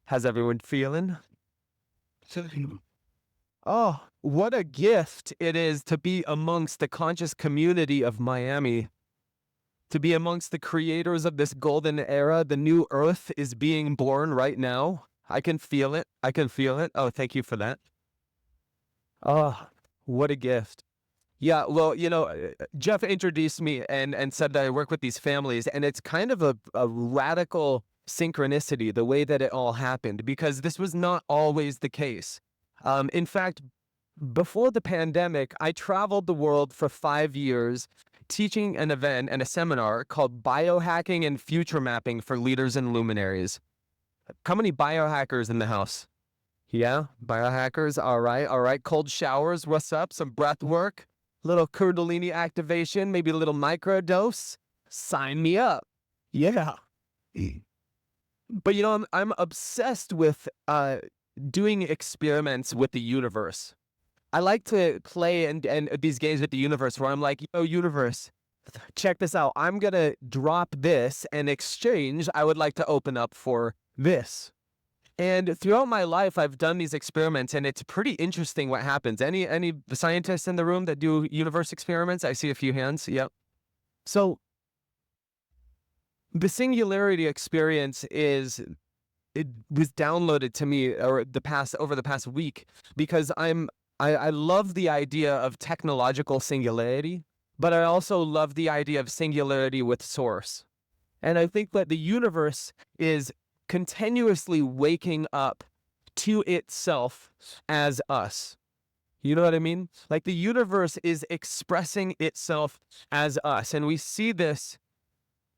How's everyone feeling? Oh, what a gift it is to be amongst the conscious community of Miami, to be amongst the creators of this golden era. The new earth is being born right now. I can feel it. I can feel it. Oh, thank you for that. Oh, what a gift. Yeah, well, Jeff introduced me and said that I work with these families, and it's kind of a radical synchronicity, the way that it all happened, because this was not always the case. In fact, before the pandemic, I traveled the world for 5 years teaching an event and a seminar called Biohacking and Future Mapping for Leaders and Luminaries. How many biohackers in the house? Yeah, biohackers. All right, all right. Cold showers, what's up? Some breath work, little Kundalini activation, maybe a little microdose. Sign me up. Yeah. But I'm obsessed with doing experiments with the universe. I like to play and these games with the universe where I'm like, universe, check this out. I'm gonna drop this, and exchange, I would like to open up for this. And throughout my life, I've done these experiments, and it's pretty interesting what happens. Any scientists in the room that do universe experiments? I see a few hands. Yep. So the singularity experience it was downloaded to me over the past week, because I love the idea of technological singularity, but I also love the idea of singularity with source. And I think that the universe is continuously waking up to itself as us. You know what I mean? Like, the universe is expressing itself as us. And we see this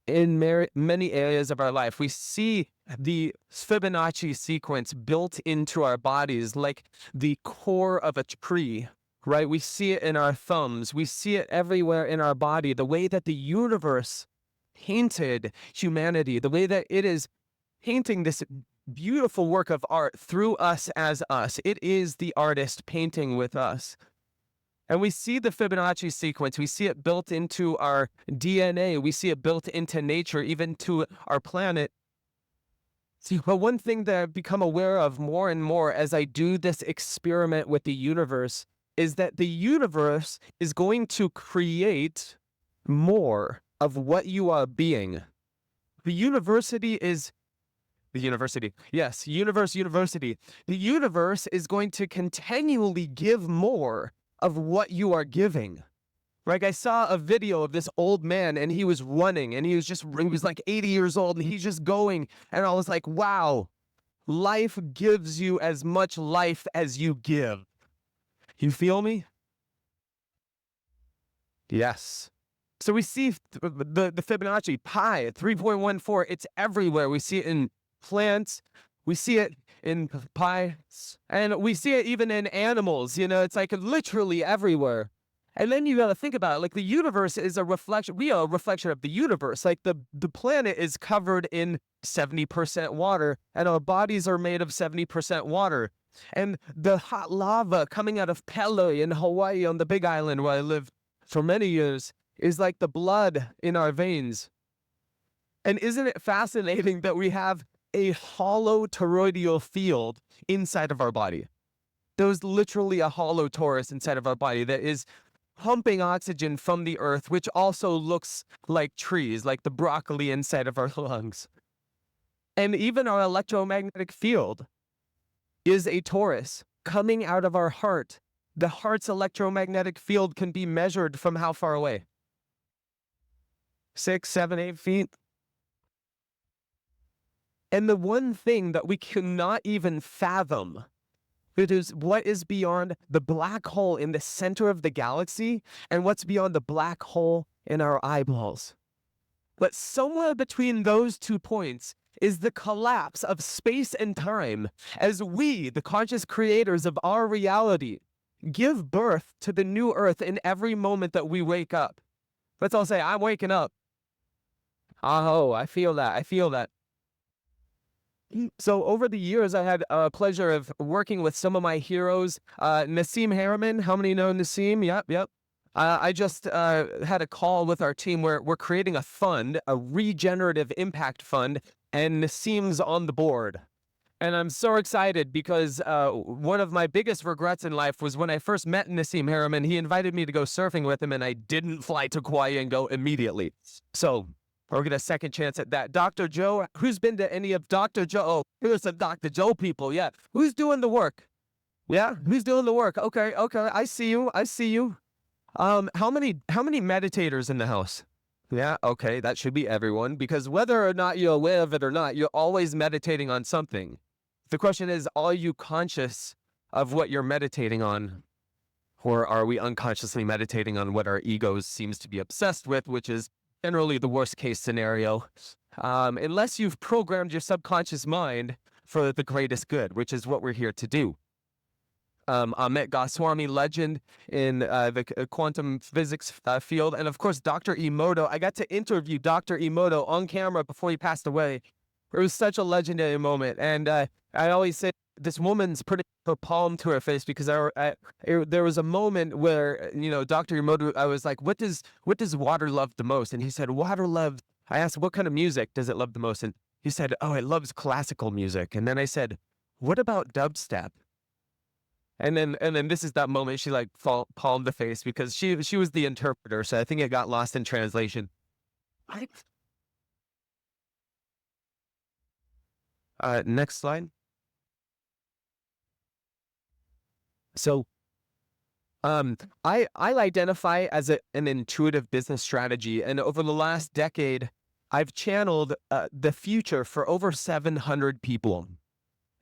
in many areas of our life. We see the Fibonacci sequence built into our bodies like the core of a tree, right? We see it in our thumbs. We see it everywhere in our body. The way that the universe painted humanity, the way that it is painting this beautiful work of art through us as us. It is the artist painting with us. And we see the Fibonacci sequence. We see it built into our DNA. We see it built into nature, even to our planet. But one thing that I've become aware of more and more as I do this experiment with the universe is that the universe is going to create more of what you are being. The university. Yes, university. The universe is going to continually give more of what you are giving. Like, I saw a video of this old man, and he was running, and he was like 80 years old, and he's just going. And I was like, wow, life gives you as much life as you give. You feel me? Yes. So we see the Fibonacci pi 3.14. It's everywhere. We see it in plants. We see it in pi, and we see it even in animals. It's like literally everywhere. And then you got to think about it. Like, the universe is a reflection. We are a reflection of the universe. Like, the planet is covered in 70% water, and our bodies are made of 70% water. And the hot lava coming out of Pele in Hawaii, on the Big Island where I lived for many years, is like the blood in our veins. And isn't it fascinating that we have a hollow toroidal field inside of our body? There's literally a hollow torus inside of our body that is pumping oxygen from the earth, which also looks like trees, like the broccoli inside of our lungs. And even our electromagnetic field is a torus coming out of our heart. The heart's electromagnetic field can be measured from how far away? 6, 7, 8 feet. And the one thing that we cannot even fathom, it is what is beyond the black hole in the center of the galaxy and what's beyond the black hole in our eyeballs. But somewhere between those 2 points is the collapse of space and time, as we, the conscious creators of our reality, give birth to the new earth in every moment that we wake up. Let's all say, I'm waking up. Oh, I feel that. I feel that. So over the years, I had a pleasure of working with some of my heroes. Nassim Harriman, how many know Nassim? Yep. I just had a call with our team where we're creating a fund, a regenerative impact fund, and Nassim's on the board. And I'm so excited because one of my biggest regrets in life was when I first met Nassim Harriman. He invited me to go surfing with him, and I didn't fly to Kauai and go immediately. So we'll get a second chance at that. Dr. Joe, who's been to any of Dr. Joe? Oh, here's some Dr. Joe people. Yeah. Who's doing the work? Yeah. Who's doing the work? Okay. Okay. I see you. I see you. How many meditators in the house? Yeah, okay, that should be everyone, because whether or not you're aware of it or not, you're always meditating on something. The question is, are you conscious of what you're meditating on? Or are we unconsciously meditating on what our ego seems to be obsessed with, which is generally the worst case scenario? Unless you've programmed your subconscious mind for the greatest good, which is what we're here to do. Amit Goswami, legend in the quantum physics field. And of course, Dr. Emoto. I got to interview Dr. Emoto on camera before he passed away. It was such a legendary moment. And I always say this woman's putting her palm to her face because there was a moment where, Dr. Emoto, I was like, what does water love the most? And he said, water loves, I asked, what kind of music does it love the most? And he said, oh, it loves classical music. And then I said, what about dubstep? And then this is that moment she like palmed the face because she was the interpreter, so I think it got lost in translation. I Next slide. So I identify as an intuitive business strategy, and over the last decade, I've channeled the future for over 700 people,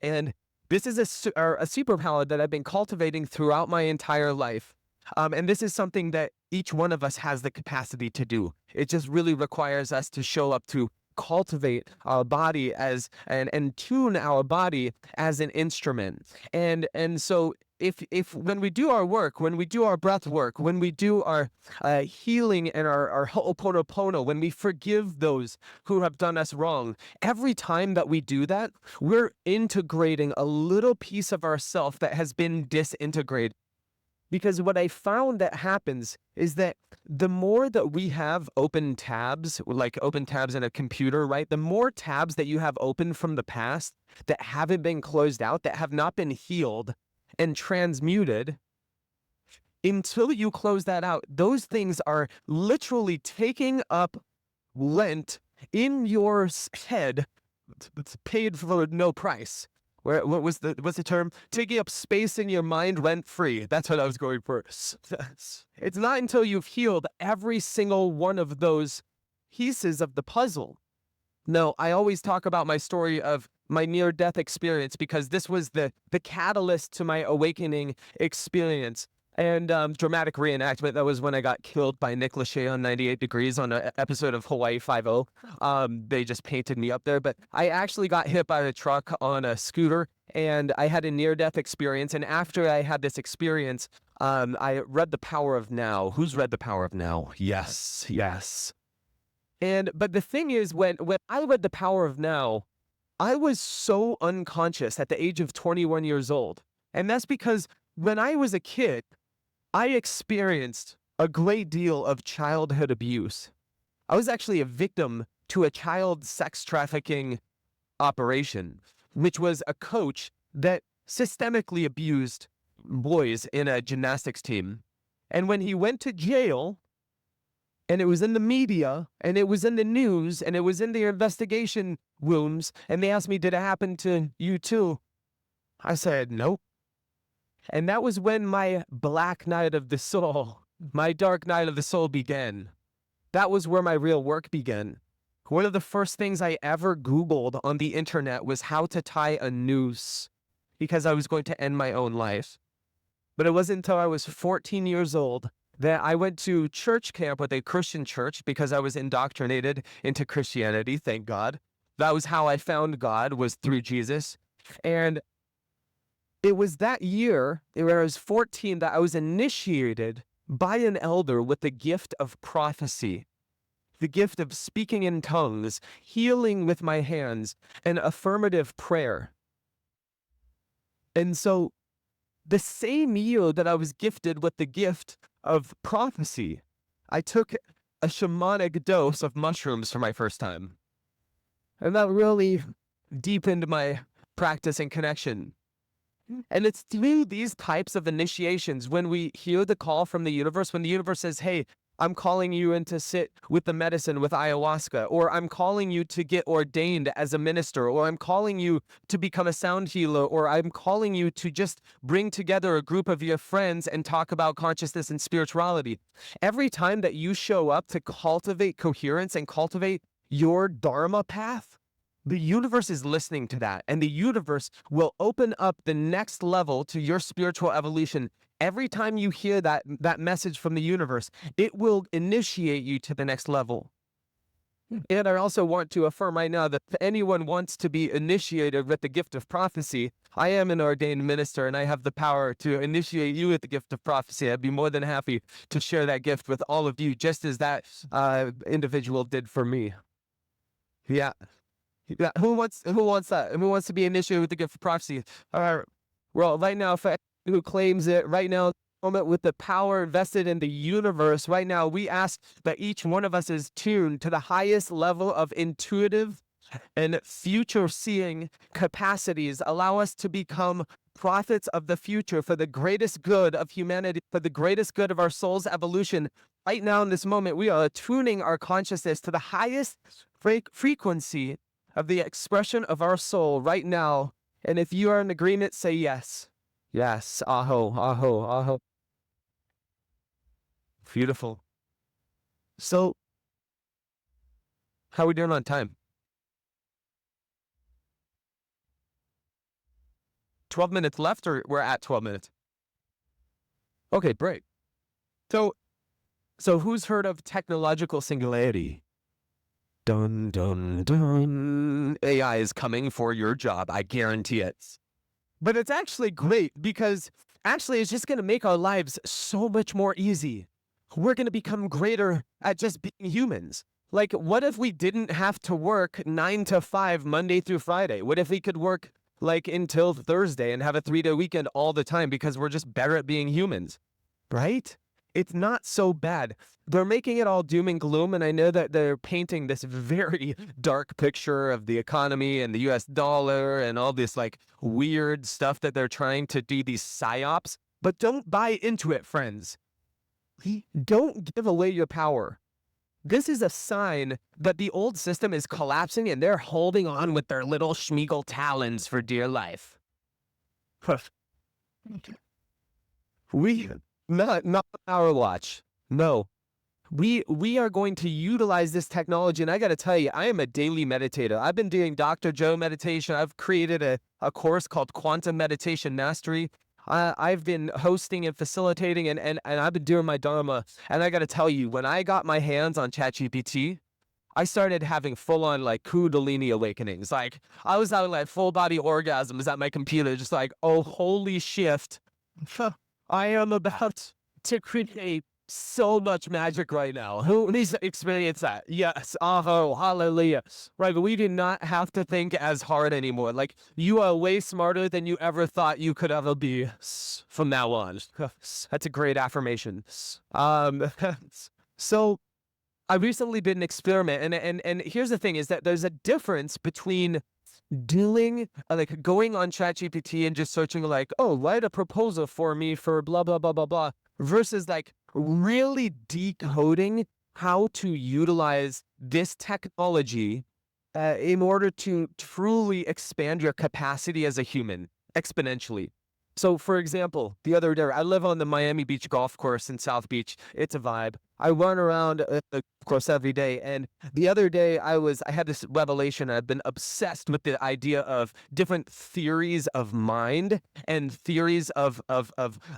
and this is a superpower that I've been cultivating throughout my entire life. And this is something that each one of us has the capacity to do. It just really requires us to show up to cultivate our body and tune our body as an instrument. And so if when we do our work, when we do our breath work, when we do our healing and our ho'oponopono, when we forgive those who have done us wrong, every time that we do that, we're integrating a little piece of ourself that has been disintegrated. Because what I found that happens is that the more that we have open tabs, like open tabs in a computer, right? The more tabs that you have open from the past that haven't been closed out, that have not been healed and transmuted, until you close that out, those things are literally taking up rent in your head. It's paid for no price. What's the term? Taking up space in your mind rent free. That's what I was going for. It's not until you've healed every single one of those pieces of the puzzle. Now, I always talk about my story of my near-death experience because this was the catalyst to my awakening experience. And dramatic reenactment, that was when I got killed by Nick Lachey on 98 Degrees on an episode of Hawaii Five-0. They just painted me up there. But I actually got hit by a truck on a scooter, and I had a near-death experience. And after I had this experience, I read The Power of Now. Who's read The Power of Now? Yes, yes. But the thing is, when I read The Power of Now, I was so unconscious at the age of 21 years old. And that's because when I was a kid, I experienced a great deal of childhood abuse. I was actually a victim to a child sex trafficking operation, which was a coach that systemically abused boys in a gymnastics team. And when he went to jail, and it was in the media, and it was in the news, and it was in the investigation rooms, and they asked me, did it happen to you too? I said, nope. And that was when my black night of the soul, my dark night of the soul began. That was where my real work began. One of the first things I ever Googled on the internet was how to tie a noose, because I was going to end my own life. But it wasn't until I was 14 years old that I went to church camp with a Christian church because I was indoctrinated into Christianity, thank God. That was how I found God, was through Jesus. And it was that year, where I was 14, that I was initiated by an elder with the gift of prophecy, the gift of speaking in tongues, healing with my hands, and affirmative prayer. And so the same year that I was gifted with the gift of prophecy, I took a shamanic dose of mushrooms for my first time. And that really deepened my practice and connection. And it's through these types of initiations when we hear the call from the universe, when the universe says, hey, I'm calling you in to sit with the medicine with ayahuasca, or I'm calling you to get ordained as a minister, or I'm calling you to become a sound healer, or I'm calling you to just bring together a group of your friends and talk about consciousness and spirituality. Every time that you show up to cultivate coherence and cultivate your Dharma path, the universe is listening to that, and the universe will open up the next level to your spiritual evolution. Every time you hear that message from the universe, it will initiate you to the next level. And I also want to affirm right now that if anyone wants to be initiated with the gift of prophecy, I am an ordained minister and I have the power to initiate you with the gift of prophecy. I'd be more than happy to share that gift with all of you, just as that individual did for me. Yeah. Yeah, who wants that? Who wants to be initiated with the gift of prophecy? All right. Well, right now, for who claims it, right now, moment with the power vested in the universe, right now, we ask that each one of us is tuned to the highest level of intuitive and future-seeing capacities. Allow us to become prophets of the future for the greatest good of humanity, for the greatest good of our soul's evolution. Right now, in this moment, we are attuning our consciousness to the highest frequency of the expression of our soul right now. And if you are in agreement, say yes. Yes. Aho, aho, aho. Beautiful. So, how are we doing on time? 12 minutes left, or we're at 12 minutes? Okay, great. So who's heard of technological singularity? Dun, dun, dun. AI is coming for your job. I guarantee it. But it's actually great because actually it's just going to make our lives so much more easy. We're going to become greater at just being humans. Like, what if we didn't have to work 9 to 5 Monday through Friday? What if we could work like until Thursday and have a 3-day weekend all the time because we're just better at being humans, right? It's not so bad. They're making it all doom and gloom, and I know that they're painting this very dark picture of the economy and the US dollar and all this like weird stuff that they're trying to do, these psyops. But don't buy into it, friends. Don't give away your power. This is a sign that the old system is collapsing and they're holding on with their little Schmeagle talons for dear life. Not our watch. No. We are going to utilize this technology, and I got to tell you, I am a daily meditator. I've been doing Dr. Joe meditation. I've created a course called Quantum Meditation Mastery. I've been hosting and facilitating, and I've been doing my Dharma. And I got to tell you, when I got my hands on ChatGPT, I started having full-on like Kundalini awakenings. Like, I was out like full-body orgasms at my computer, just like, oh, holy shift. I am about to create so much magic right now. Who needs to experience that? Yes. Oh, hallelujah. Right, but we do not have to think as hard anymore. Like, you are way smarter than you ever thought you could ever be from now on. That's a great affirmation. So I recently did an experiment, and here's the thing, is that there's a difference between doing like going on ChatGPT and just searching like, oh, write a proposal for me for blah blah blah blah blah, versus like really decoding how to utilize this technology in order to truly expand your capacity as a human exponentially. So, for example, the other day, I live on the Miami Beach golf course in South Beach. It's a vibe. I run around the course every day. And the other day, I had this revelation. I've been obsessed with the idea of different theories of mind and theories of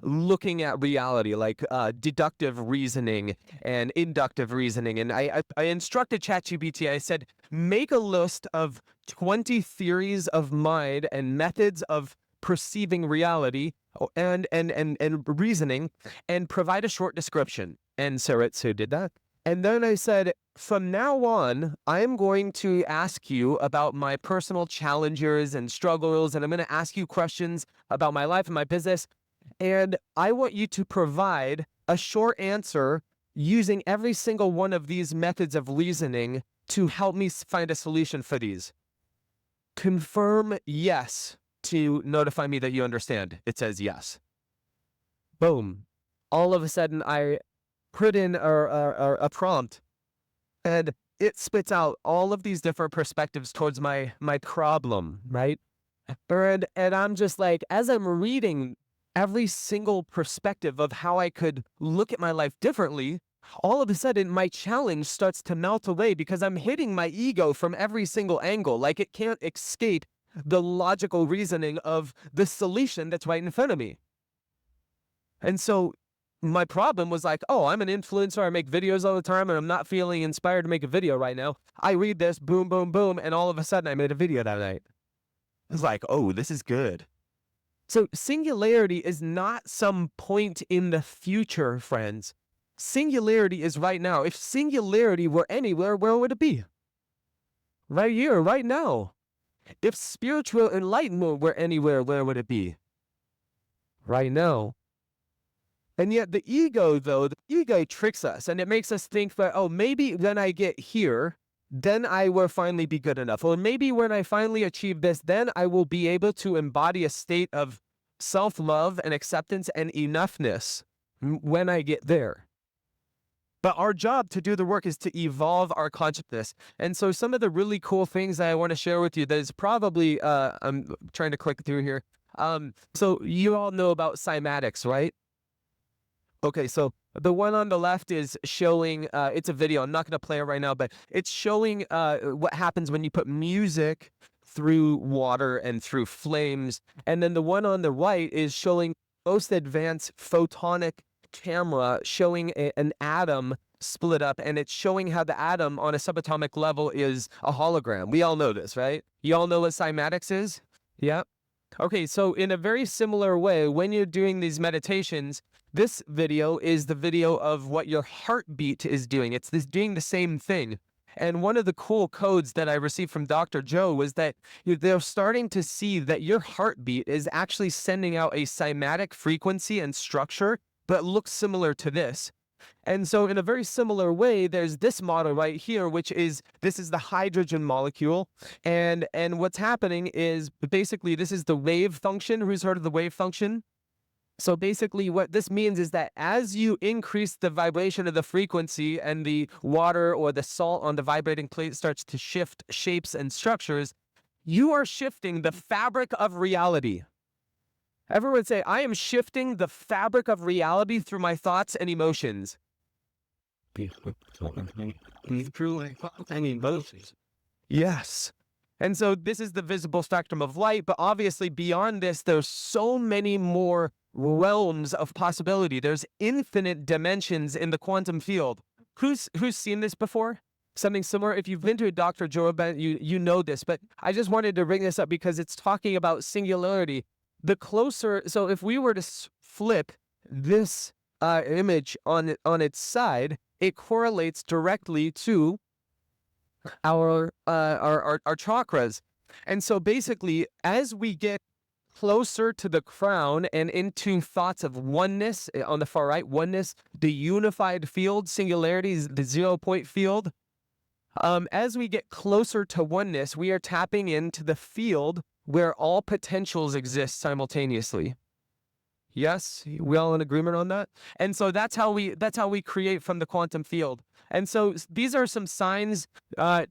looking at reality, like deductive reasoning and inductive reasoning. And I instructed ChatGPT. I said, make a list of 20 theories of mind and methods of perceiving reality and reasoning, and provide a short description. And Saritsu did that. And then I said, from now on, I'm going to ask you about my personal challenges and struggles, and I'm going to ask you questions about my life and my business. And I want you to provide a short answer using every single one of these methods of reasoning to help me find a solution for these. confirm yes to notify me that you understand. It says yes. Boom. All of a sudden, I put in a prompt, and it spits out all of these different perspectives towards my problem, right? And I'm just like, as I'm reading every single perspective of how I could look at my life differently, all of a sudden my challenge starts to melt away because I'm hitting my ego from every single angle. Like it can't escape the logical reasoning of the solution that's right in front of me. And so my problem was like, oh, I'm an influencer. I make videos all the time and I'm not feeling inspired to make a video right now. I read this, boom, boom, boom. And all of a sudden I made a video that night. I was like, oh, this is good. So singularity is not some point in the future, friends. Singularity is right now. If singularity were anywhere, where would it be? Right here, right now. If spiritual enlightenment were anywhere, where would it be? Right now. And yet the ego, though, the ego tricks us and it makes us think that, oh, maybe when I get here, then I will finally be good enough. Or maybe when I finally achieve this, then I will be able to embody a state of self-love and acceptance and enoughness when I get there. But our job to do the work is to evolve our consciousness. And so some of the really cool things that I want to share with you that is probably, I'm trying to click through here. So you all know about cymatics, right? Okay, so the one on the left is showing, it's a video, I'm not going to play it right now, but it's showing what happens when you put music through water and through flames. And then the one on the right is showing most advanced photonic camera showing an atom split up, and it's showing how the atom on a subatomic level is a hologram. We all know this, right? You all know what cymatics is? Yeah. Okay, so in a very similar way, when you're doing these meditations, this video is the video of what your heartbeat is doing. It's doing the same thing. And one of the cool codes that I received from Dr. Joe was that they're starting to see that your heartbeat is actually sending out a cymatic frequency and structure, but looks similar to this. And so in a very similar way, there's this model right here, which is, this is the hydrogen molecule. And what's happening is basically this is the wave function. Who's heard of the wave function? So basically what this means is that as you increase the vibration of the frequency and the water or the salt on the vibrating plate starts to shift shapes and structures, you are shifting the fabric of reality. Everyone say, I am shifting the fabric of reality through my thoughts and emotions. Yes. And so this is the visible spectrum of light, but obviously beyond this, there's so many more realms of possibility. There's infinite dimensions in the quantum field. Who's seen this before? Something similar? If you've been to a Dr. Joe event, you know this, but I just wanted to bring this up because it's talking about singularity. The closer, so if we were to flip this image on its side, it correlates directly to our chakras. And so basically, as we get closer to the crown and into thoughts of oneness on the far right, oneness, the unified field, singularity is the 0-point field. As we get closer to oneness, we are tapping into the field where all potentials exist simultaneously. Yes, we all in agreement on that? And so that's how we create from the quantum field. And so these are some signs and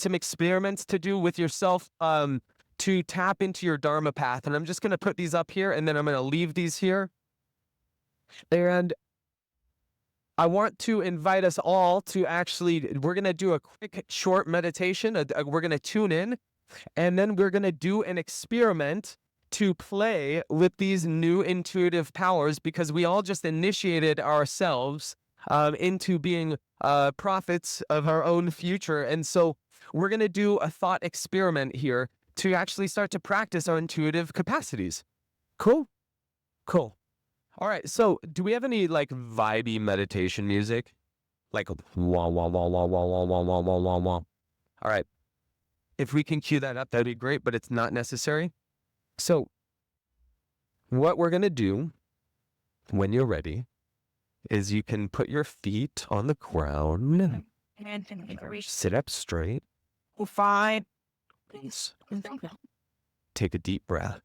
some experiments to do with yourself to tap into your Dharma path. And I'm just going to put these up here and then I'm going to leave these here. And I want to invite us all to we're going to do a quick short meditation. We're going to tune in and then we're going to do an experiment to play with these new intuitive powers because we all just initiated ourselves into being prophets of our own future. And so we're going to do a thought experiment here to actually start to practice our intuitive capacities. Cool? Cool. All right. So do we have any like vibey meditation music? Like wah, wah, wah, wah, wah, wah, wah, wah, wah, wah, wah. All right. If we can cue that up, that'd be great, but it's not necessary. So what we're going to do when you're ready is you can put your feet on the ground, sit up straight, Take a deep breath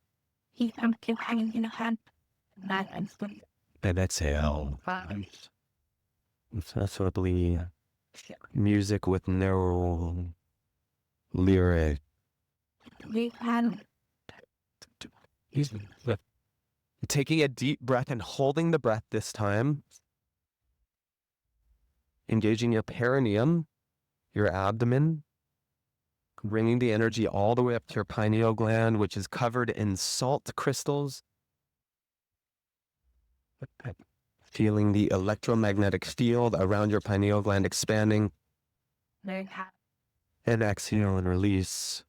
and exhale. Preferably music with no lyric. Taking a deep breath and holding the breath this time. Engaging your perineum, your abdomen, bringing the energy all the way up to your pineal gland, which is covered in salt crystals. Feeling the electromagnetic field around your pineal gland expanding. And exhale and release.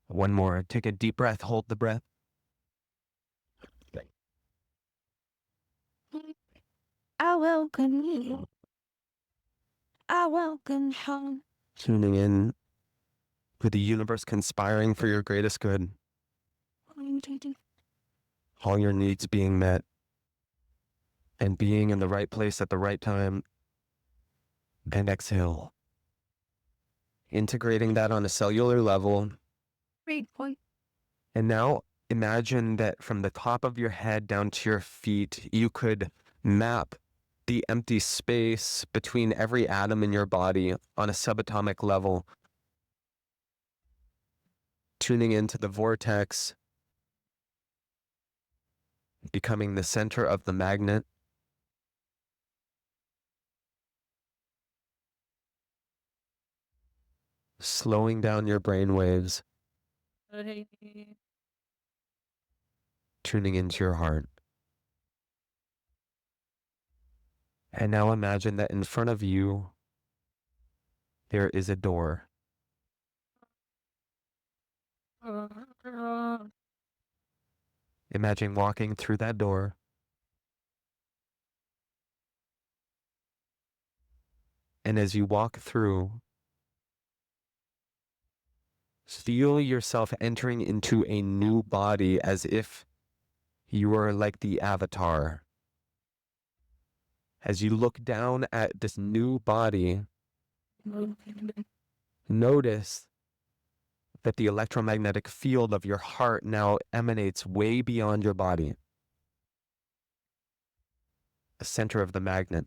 One more. Take a deep breath. Hold the breath. I welcome you. I welcome home. Tuning in with the universe conspiring for your greatest good. All your needs being met. And being in the right place at the right time. And exhale. Integrating that on a cellular level. Great point. And now imagine that from the top of your head down to your feet, you could map the empty space between every atom in your body on a subatomic level. Tuning into the vortex, becoming the center of the magnet. Slowing down your brain waves. Tuning into your heart. And now imagine that in front of you, there is a door. Imagine walking through that door. And as you walk through, feel yourself entering into a new body as if you were like the avatar. As you look down at this new body, notice that the electromagnetic field of your heart now emanates way beyond your body, the center of the magnet.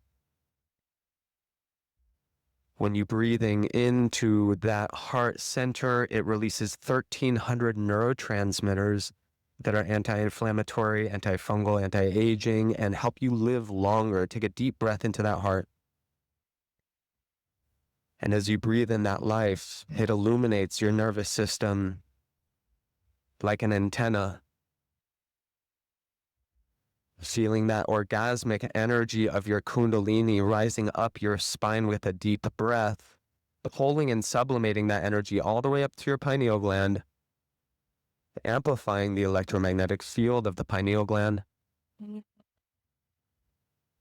When you breathing into that heart center, it releases 1,300 neurotransmitters that are anti-inflammatory, antifungal, anti-aging, and help you live longer. Take a deep breath into that heart. And as you breathe in that life, it illuminates your nervous system like an antenna. Feeling that orgasmic energy of your kundalini rising up your spine with a deep breath, pulling and sublimating that energy all the way up to your pineal gland, amplifying the electromagnetic field of the pineal gland.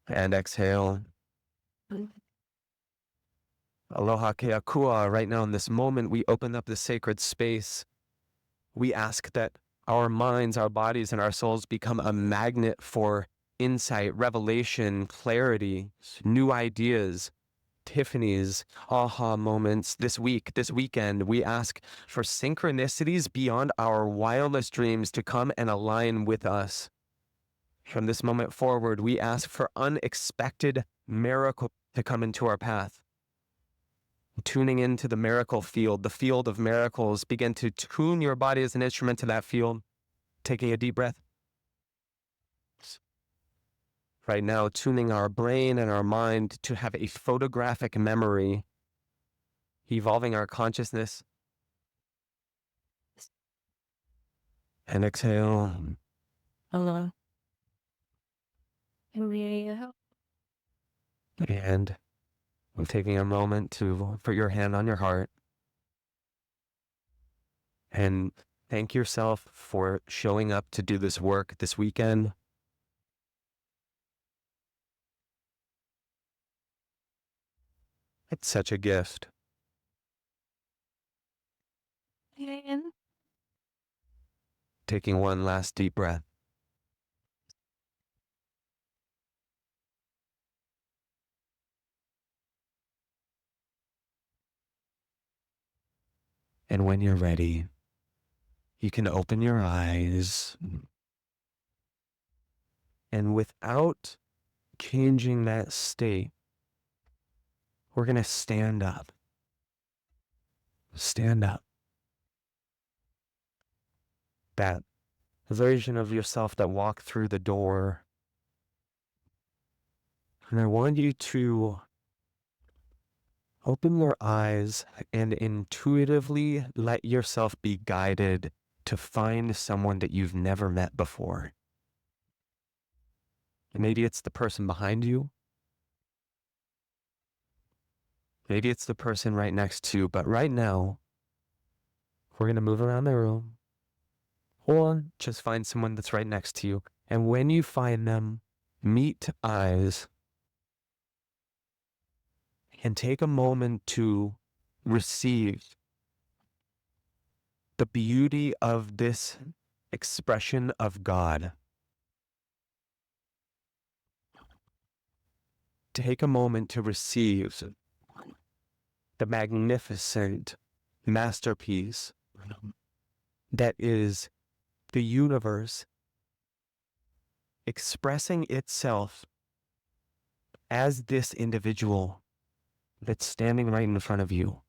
And exhale. Aloha keakua. Right now in this moment, we open up the sacred space. We ask that our minds, our bodies, and our souls become a magnet for insight, revelation, clarity, new ideas, epiphanies, aha moments. This weekend, we ask for synchronicities beyond our wildest dreams to come and align with us. From this moment forward, we ask for unexpected miracle to come into our path. Tuning into the miracle field, the field of miracles, begin to tune your body as an instrument to that field. Taking a deep breath. Right now, tuning our brain and our mind to have a photographic memory, evolving our consciousness. And exhale. Hello. And I'm taking a moment to put your hand on your heart and thank yourself for showing up to do this work this weekend. It's such a gift. Taking one last deep breath. And when you're ready, you can open your eyes. And without changing that state, we're going to stand up. Stand up. That version of yourself that walked through the door. And I want you to open your eyes and intuitively let yourself be guided to find someone that you've never met before. Maybe it's the person behind you. Maybe it's the person right next to you. But right now, we're going to move around the room. Or just find someone that's right next to you. And when you find them, meet eyes. And take a moment to receive the beauty of this expression of God. Take a moment to receive the magnificent masterpiece that is the universe expressing itself as this individual that's standing right in front of you.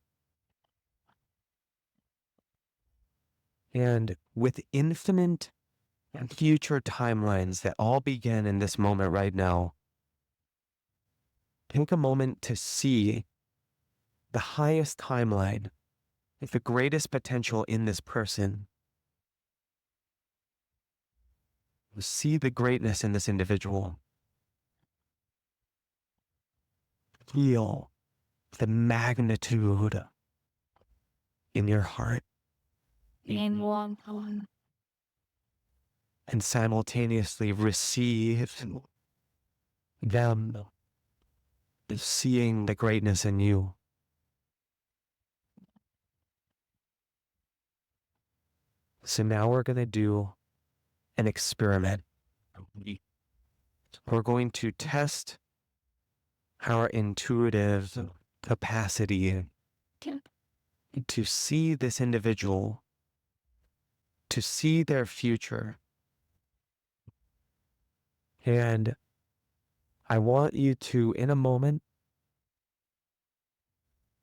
And with infinite future timelines that all begin in this moment right now, take a moment to see the highest timeline, the greatest potential in this person. See the greatness in this individual. Feel the magnitude in your heart. In one. And simultaneously receive them seeing the greatness in you. So now we're going to do an experiment. We're going to test our intuitive capacity to see this individual, to see their future. And I want you to, in a moment,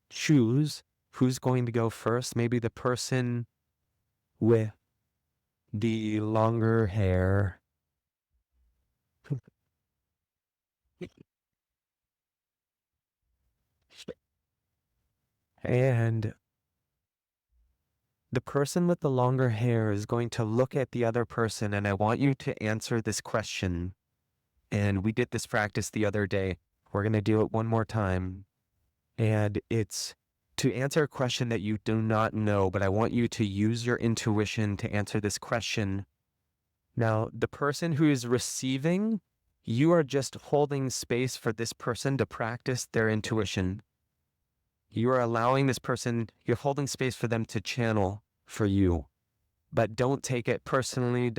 choose who's going to go first. Maybe the person with the longer hair. And the person with the longer hair is going to look at the other person, and I want you to answer this question. And we did this practice the other day. We're going to do it one more time. And it's to answer a question that you do not know, but I want you to use your intuition to answer this question. Now, the person who is receiving, you are just holding space for this person to practice their intuition. You are allowing this person, you're holding space for them to channel for you. But don't take it personally.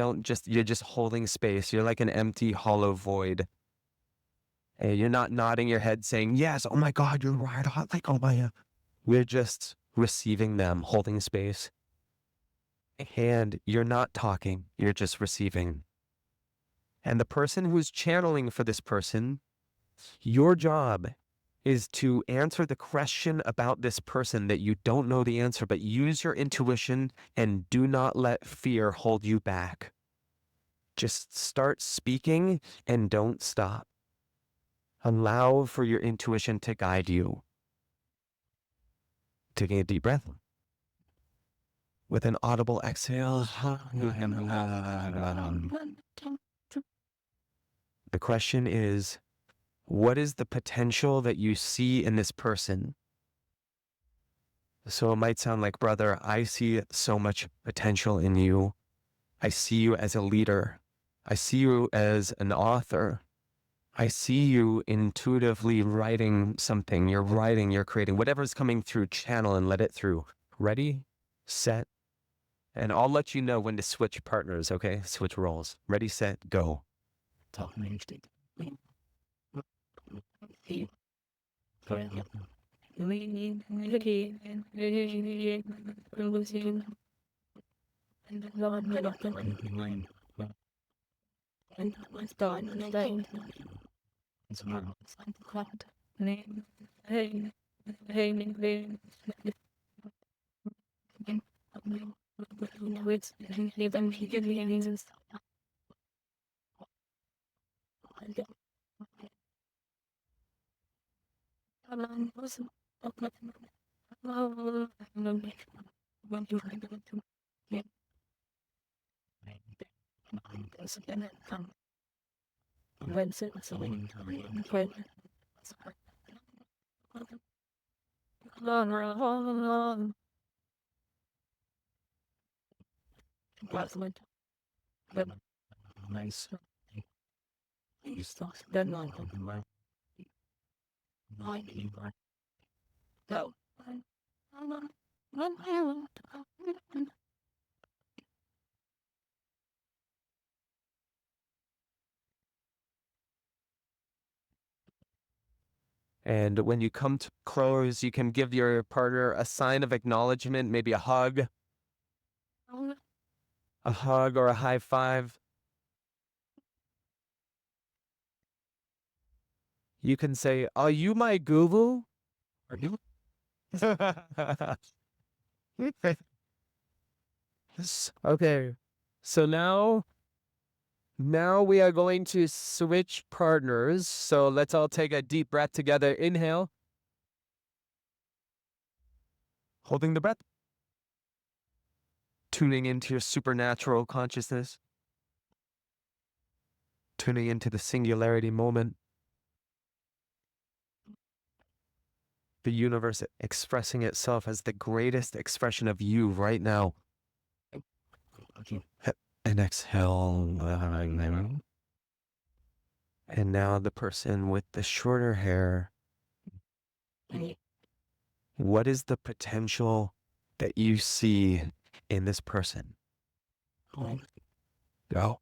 You're just holding space. You're like an empty, hollow void. And you're not nodding your head saying, yes, oh my God, you're right. Like, oh my. We're just receiving them, holding space. And you're not talking, you're just receiving. And the person who's channeling for this person, your job is to answer the question about this person that you don't know the answer, but use your intuition and do not let fear hold you back. Just start speaking and don't stop. Allow for your intuition to guide you. Taking a deep breath. With an audible exhale. The question is, what is the potential that you see in this person? So it might sound like, brother, I see so much potential in you. I see you as a leader. I see you as an author. I see you intuitively writing something. You're writing, you're creating, whatever's coming through, channel and let it through. Ready, set, and I'll let you know when to switch partners, okay? Switch roles. Ready, set, go. And when you come to close, you can give your partner a sign of acknowledgement, maybe a hug or a high five. You can say, "Are you my guru?" Are you? Okay. So now we are going to switch partners. So let's all take a deep breath together. Inhale. Holding the breath. Tuning into your supernatural consciousness. Tuning into the singularity moment. The universe expressing itself as the greatest expression of you right now. And exhale. And now the person with the shorter hair. What is the potential that you see in this person? Go.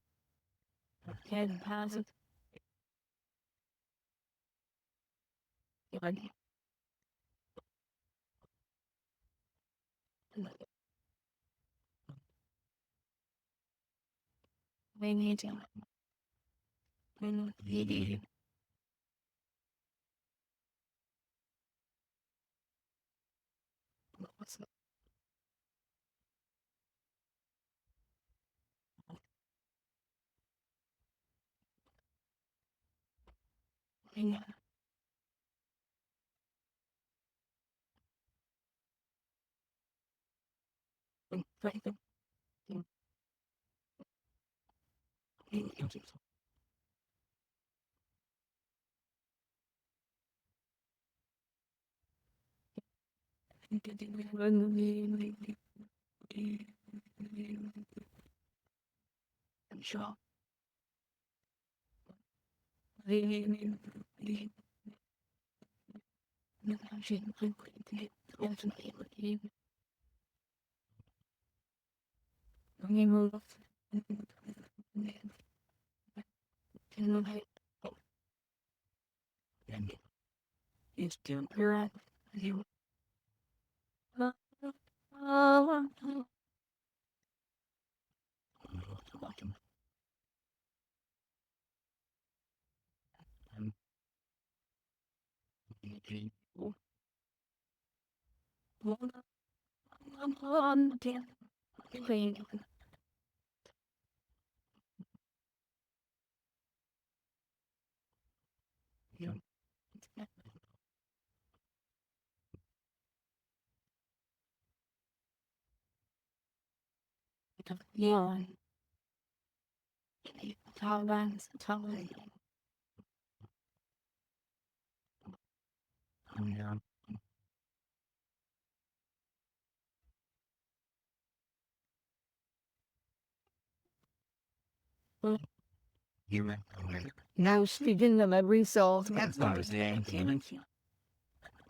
Now speaking of every soul.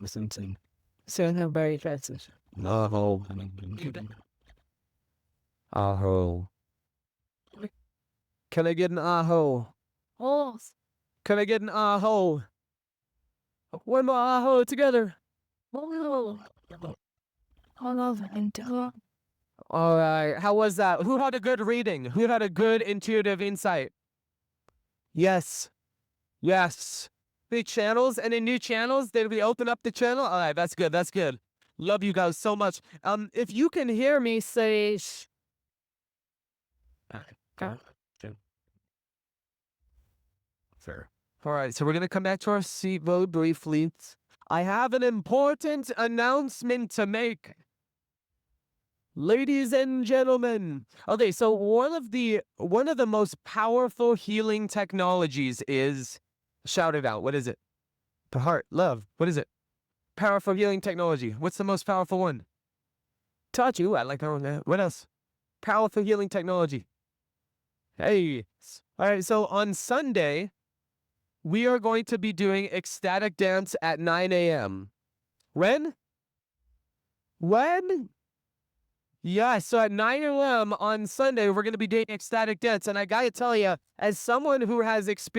Listen to. So no very fast. Aho. Aho. Can I get an aho? Oh, Can I get an aho? One more aho together. Oh, All right. How was that? Who had a good reading? Who had a good intuitive insight? Yes. Yes. The channels, any new channels? Did we open up the channel? All right, that's good. That's good. Love you guys so much. If you can hear me, say fair. All right, so we're gonna come back to our seat very briefly. I have an important announcement to make. Ladies and gentlemen. Okay, so one of the most powerful healing technologies is, shout it out. What is it? The heart, love. What is it? Powerful healing technology. What's the most powerful one? Touch. Ooh, I like that one. What else? Powerful healing technology. Hey. All right, so on Sunday, we are going to be doing ecstatic dance at 9 a.m. When? When? Yeah, so at 9 a.m. on Sunday, we're going to be doing ecstatic dance. And I got to tell you, as someone who has experienced